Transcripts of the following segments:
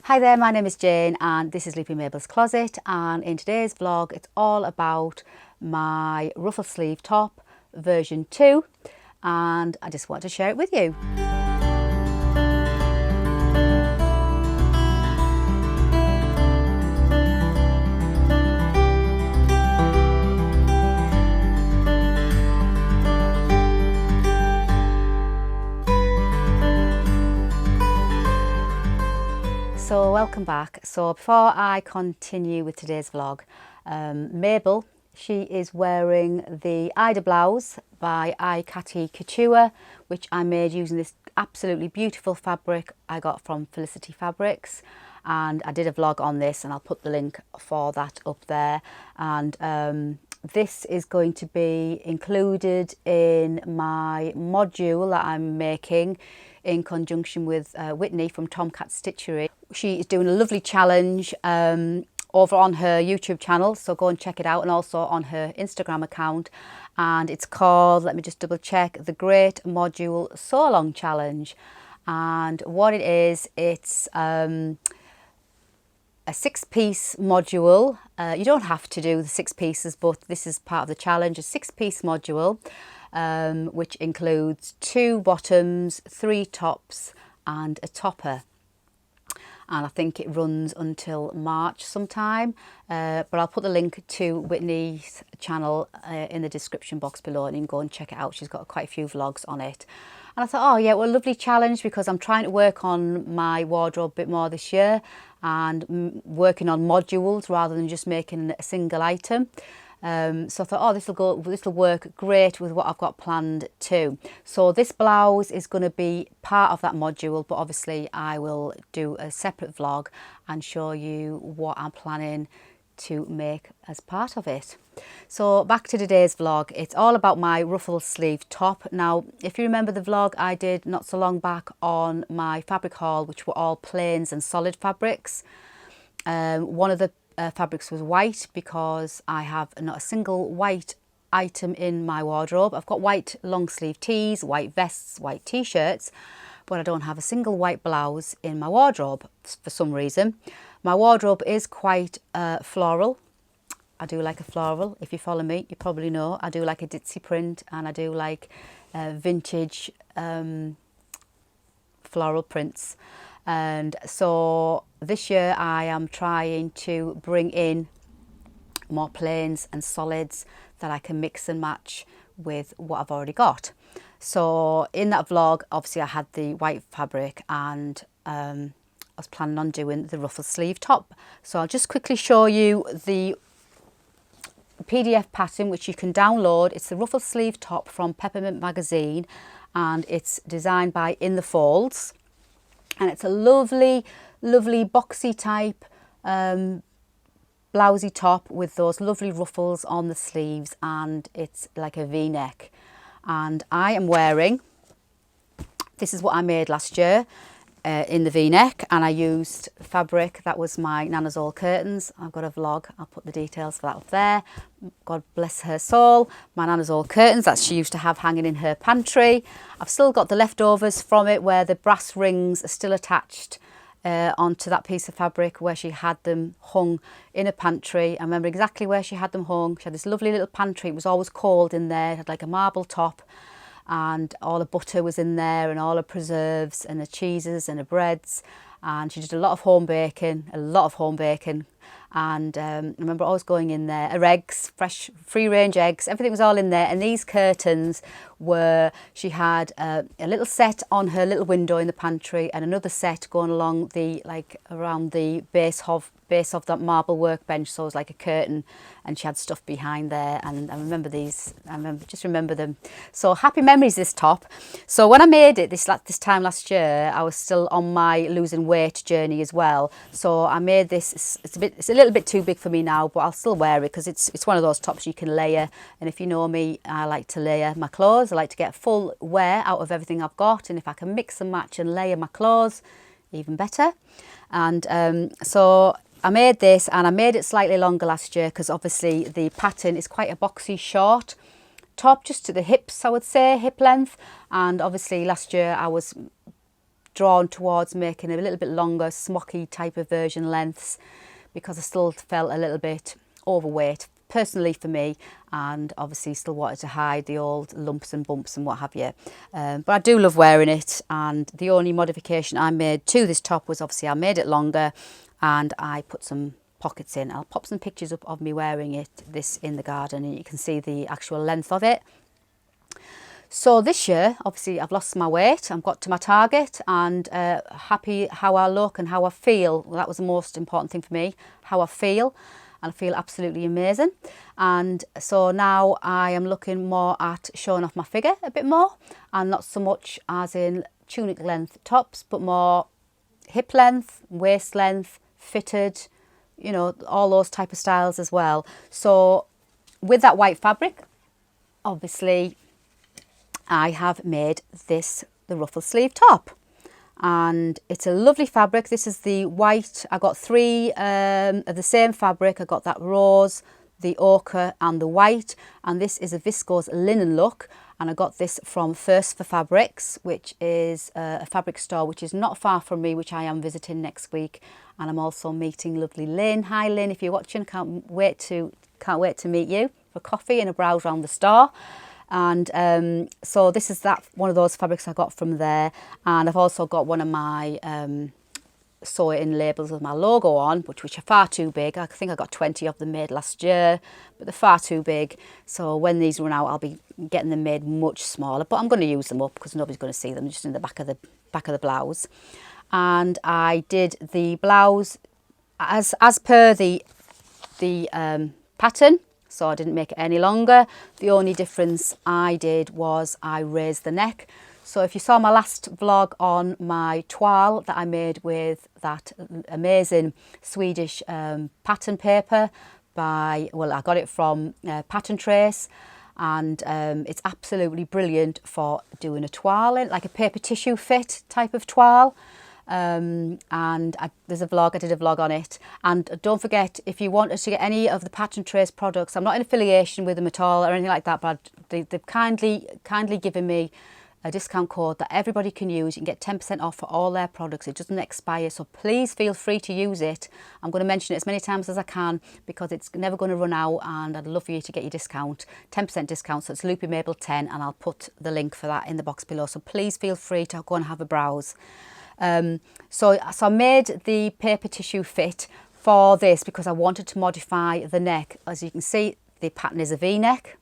Hi there, my name is Jane and this is Sleepy Mabel's Closet, and in today's vlog it's all about my ruffle sleeve top version 2 and I just want to share it with you. So welcome back. So before I continue with today's vlog, Mabel, she is wearing the Ida blouse by iCatty Couture, which I made using this absolutely beautiful fabric I got from Felicity Fabrics, and I did a vlog on this and I'll put the link for that up there. And this is going to be included in my module that I'm making in conjunction with Whitney from Tomcat Stitchery. She is doing a lovely challenge over on her YouTube channel, so go and check it out, and also on her Instagram account, and it's called, let me just double check, the Great Module Sew Along Challenge. And what it is, it's a 6-piece module. You don't have to do the 6 pieces, but this is part of the challenge, a 6-piece module which includes 2 bottoms, 3 tops and a topper. And I think it runs until March sometime, but I'll put the link to Whitney's channel in the description box below, and you can go and check it out. She's got quite a few vlogs on it. And I thought, oh yeah, well, lovely challenge, because I'm trying to work on my wardrobe a bit more this year and working on modules rather than just making a single item. So I thought, oh, this will work great with what I've got planned too. So this blouse is going to be part of that module, but obviously I will do a separate vlog and show you what I'm planning to make as part of it. So back to today's vlog, it's all about my ruffle sleeve top. Now, if you remember the vlog I did not so long back on my fabric haul, which were all plains and solid fabrics, one of the fabrics was white, because I have not a single white item in my wardrobe. I've got white long sleeve tees, white vests, white t-shirts, but I don't have a single white blouse in my wardrobe for some reason. My wardrobe is quite floral. I do like a floral. If you follow me, you probably know I do like a ditzy print, and I do like vintage floral prints. And so this year I am trying to bring in more plains and solids that I can mix and match with what I've already got. So in that vlog, obviously I had the white fabric, and I was planning on doing the ruffle sleeve top. So I'll just quickly show you the PDF pattern, which you can download. It's the ruffle sleeve top from Peppermint magazine, and it's designed by In the Folds. And it's a lovely, lovely boxy type blousey top with those lovely ruffles on the sleeves, and it's like a V-neck. And I am wearing, this is what I made last year in the V-neck, and I used fabric that was my Nana's Old curtains. I've got a vlog, I'll put the details for that up there. God bless her soul, my Nana's Old curtains that she used to have hanging in her pantry. I've still got the leftovers from it, where the brass rings are still attached onto that piece of fabric where she had them hung in a pantry. I remember exactly where she had them hung. She had this lovely little pantry. It was always cold in there. It had like a marble top, and all the butter was in there, and all the preserves and the cheeses and the breads. And she did a lot of home baking, and I remember always going in there. Her eggs, fresh free range eggs, everything was all in there. And these curtains were, she had a little set on her little window in the pantry, and another set going along the, like around the base of that marble workbench. So it was like a curtain, and she had stuff behind there. And I remember these, just remember them. So happy memories, this top. So when I made it this time last year, I was still on my losing weight journey as well. So I made this, it's a little bit too big for me now, but I'll still wear it, because it's one of those tops you can layer. And if you know me, I like to layer my clothes. I like to get full wear out of everything I've got, and if I can mix and match and layer my clothes, even better. And so I made this, and I made it slightly longer last year, because obviously the pattern is quite a boxy short top, just to the hips, I would say, hip length. And obviously last year I was drawn towards making a little bit longer, smocky type of version lengths, because I still felt a little bit overweight personally for me, and obviously still wanted to hide the old lumps and bumps and what have you. But I do love wearing it, and the only modification I made to this top was obviously I made it longer and I put some pockets in. I'll pop some pictures up of me wearing this in the garden, and you can see the actual length of it. So this year, obviously, I've lost my weight. I've got to my target, and happy how I look and how I feel. Well, that was the most important thing for me, how I feel. And I feel absolutely amazing. And so now I am looking more at showing off my figure a bit more, and not so much as in tunic length tops, but more hip length, waist length, fitted, you know, all those type of styles as well. So with that white fabric, obviously, I have made this the ruffle sleeve top, and it's a lovely fabric. This is the white. I got three of the same fabric. I got that rose, the ochre and the white, and this is a viscose linen look, and I got this from First for Fabrics, which is a fabric store which is not far from me, which I am visiting next week. And I'm also meeting lovely Lynn. Hi Lynn, if you're watching, can't wait to meet you for coffee and a browse around the store. And so this is one of those fabrics I got from there, and I've also got one of my sew-in labels with my logo on, which are far too big. I think I got 20 of them made last year, but they're far too big. So when these run out, I'll be getting them made much smaller, but I'm going to use them up because nobody's going to see them, just in the back of the blouse. And I did the blouse as per the pattern. So I didn't make it any longer. The only difference I did was I raised the neck. So if you saw my last vlog on my toile that I made with that amazing Swedish pattern paper I got it from Pattern Trace, and it's absolutely brilliant for doing a toile, like a paper tissue fit type of toile. There's a vlog, I did a vlog on it. And don't forget, if you wanted to get any of the Pattern Trace products, I'm not in affiliation with them at all or anything like that, but they've kindly given me a discount code that everybody can use. You can get 10% off for all their products. It doesn't expire, so please feel free to use it. I'm going to mention it as many times as I can because it's never going to run out, and I'd love for you to get your discount, 10% discount. So it's Loopy Mabel 10, and I'll put the link for that in the box below. So please feel free to go and have a browse. So I made the paper tissue fit for this because I wanted to modify the neck. As you can see, the pattern is a V-neck.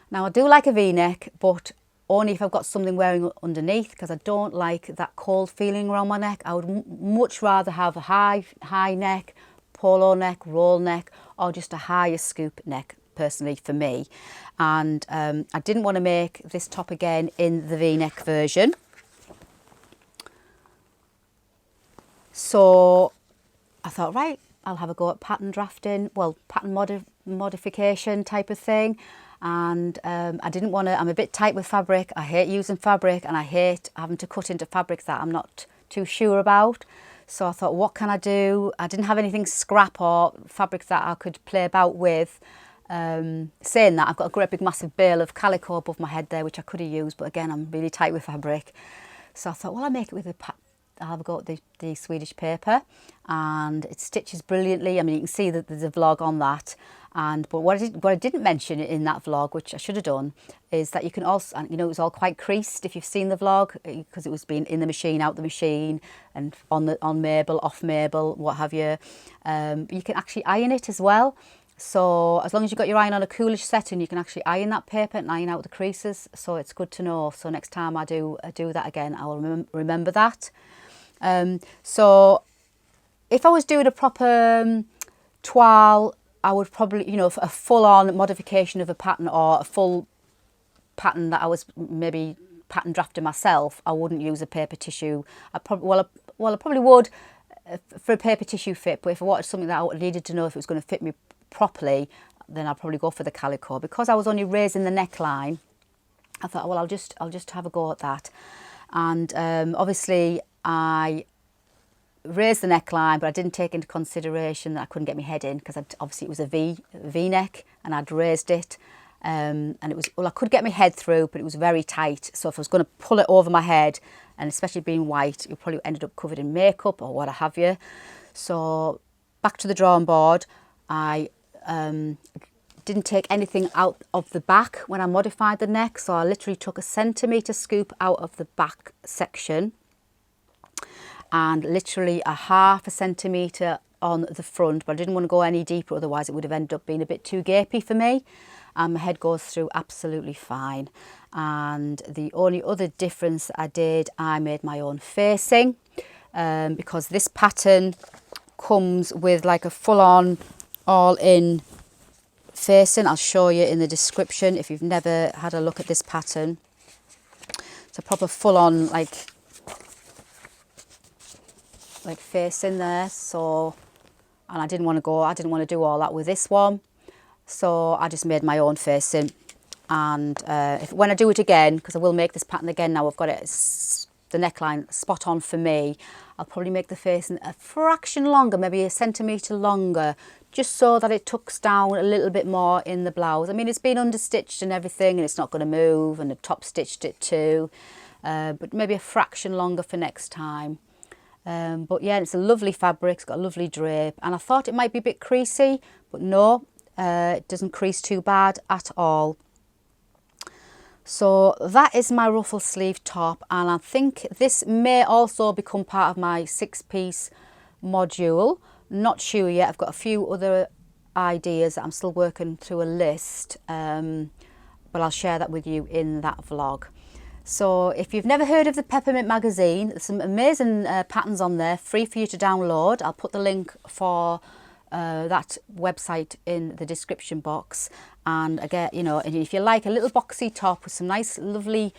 Now I do like a V-neck, but only if I've got something wearing underneath, because I don't like that cold feeling around my neck. I would much rather have a high neck, polo neck, roll neck, or just a higher scoop neck, personally for me. And I didn't want to make this top again in the V-neck version. So I thought, right, I'll have a go at pattern drafting, well, pattern modification type of thing. And I didn't want to, I'm a bit tight with fabric. I hate using fabric, and I hate having to cut into fabric that I'm not too sure about. So I thought, what can I do? I didn't have anything scrap or fabric that I could play about with. Saying that, I've got a great big massive bale of calico above my head there, which I could have used, but again, I'm really tight with fabric. So I thought, well, I'll make it with I'll have a go at the Swedish paper, and it stitches brilliantly. I mean, you can see that there's a vlog on that. But what I didn't mention in that vlog, which I should have done, is that you can also, you know, it was all quite creased if you've seen the vlog, because it was being in the machine, out the machine, and on Mabel, off Mabel, what have you. You can actually iron it as well. So as long as you've got your iron on a coolish setting, you can actually iron that paper and iron out the creases. So it's good to know. So next time I do that again, I will remember that. So if I was doing a proper toile, I would probably, you know, a full-on modification of a pattern, or a full pattern that I was maybe pattern drafting myself, I wouldn't use a paper tissue. I probably would for a paper tissue fit, but if I wanted something that I needed to know if it was going to fit me properly, then I'd probably go for the calico. Because I was only raising the neckline, I thought, well, I'll just have a go at that. And obviously I raised the neckline, but I didn't take into consideration that I couldn't get my head in, because obviously it was a V-neck, and I'd raised it, and it was, well, I could get my head through, but it was very tight. So if I was going to pull it over my head, and especially being white, you probably ended up covered in makeup or what have you. So back to the drawing board. I didn't take anything out of the back when I modified the neck, so I literally took a centimetre scoop out of the back section and literally a half a centimetre on the front, but I didn't want to go any deeper, otherwise it would have ended up being a bit too gapey for me. My head goes through absolutely fine. And the only other difference that I did, I made my own facing, because this pattern comes with like a full-on all-in facing. I'll show you in the description if you've never had a look at this pattern. It's a proper full-on like facing there. So, and I didn't want to do all that with this one, so I just made my own facing. And when I do it again, because I will make this pattern again now, I've got it, the neckline spot on for me, I'll probably make the facing a fraction longer, maybe a centimetre longer, just so that it tucks down a little bit more in the blouse. I mean, it's been understitched and everything, and it's not going to move, and I've top stitched it too, but maybe a fraction longer for next time. But yeah, it's a lovely fabric, it's got a lovely drape, and I thought it might be a bit creasy, but no, it doesn't crease too bad at all. So that is my ruffle sleeve top, and I think this may also become part of my 6-piece module. Not sure yet. I've got a few other ideas that I'm still working through a list, but I'll share that with you in that vlog. So if you've never heard of the Peppermint magazine, there's some amazing patterns on there, free for you to download. I'll put the link for that website in the description box. And again, you know, and if you like a little boxy top with some nice lovely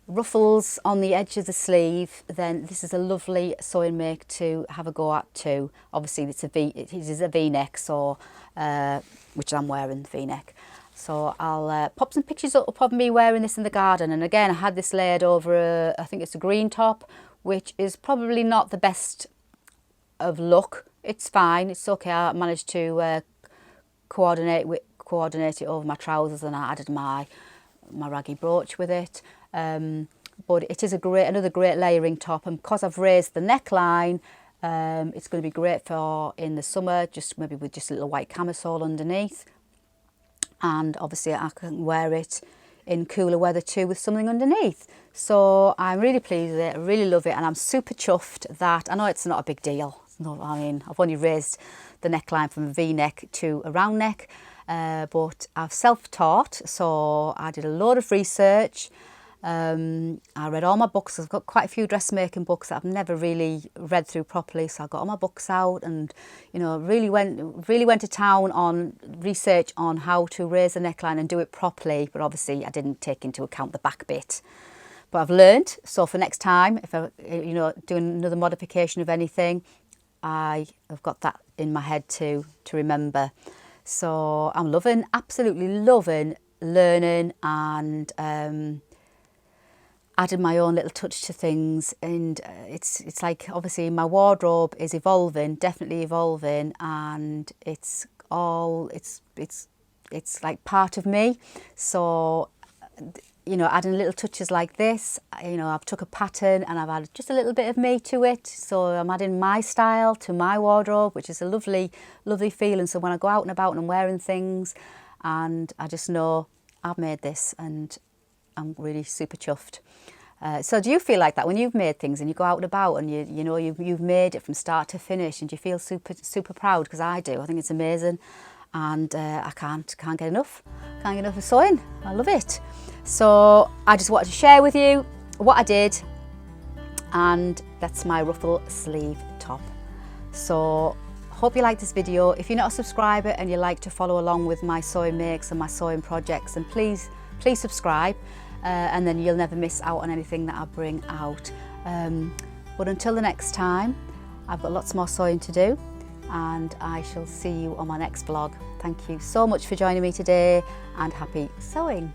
ruffles on the edge of the sleeve, then this is a lovely sewing make to have a go at too. Obviously it is a V-neck, so which I'm wearing, the V-neck. So I'll pop some pictures up of me wearing this in the garden. And again, I had this layered over I think it's a green top, which is probably not the best of look. It's fine, it's okay. I managed to coordinate it over my trousers, and I added my raggy brooch with it. But it is another great layering top, and because I've raised the neckline, it's going to be great for in the summer, just maybe with just a little white camisole underneath. And obviously I can wear it in cooler weather too with something underneath. So I'm really pleased with it, I really love it, and I'm super chuffed that, I know it's not a big deal. I mean, I've only raised the neckline from a V-neck to a round neck, but I've self-taught, so I did a load of research. I read all my books. I've got quite a few dressmaking books that I've never really read through properly, so I got all my books out, and you know, really went to town on research on how to raise the neckline and do it properly. But obviously, I didn't take into account the back bit. But I've learned, so for next time, if I, you know, doing another modification of anything, I've got that in my head to remember. So I'm absolutely loving learning, and added my own little touch to things. And it's like, obviously my wardrobe is evolving, definitely evolving, and it's like part of me. So, you know, adding little touches like this, you know, I've took a pattern and I've added just a little bit of me to it. So I'm adding my style to my wardrobe, which is a lovely, lovely feeling. So when I go out and about and I'm wearing things, and I just know I've made this, and I'm really super chuffed. So do you feel like that when you've made things and you go out and about and you know you've made it from start to finish, and you feel super proud? Because I do. I think it's amazing, and I can't get enough. Can't get enough of sewing. I love it. So I just wanted to share with you what I did, and that's my ruffle sleeve top. So hope you like this video. If you're not a subscriber and you like to follow along with my sewing makes and my sewing projects, then please subscribe, and then you'll never miss out on anything that I bring out. But until the next time, I've got lots more sewing to do, and I shall see you on my next vlog. Thank you so much for joining me today, and happy sewing.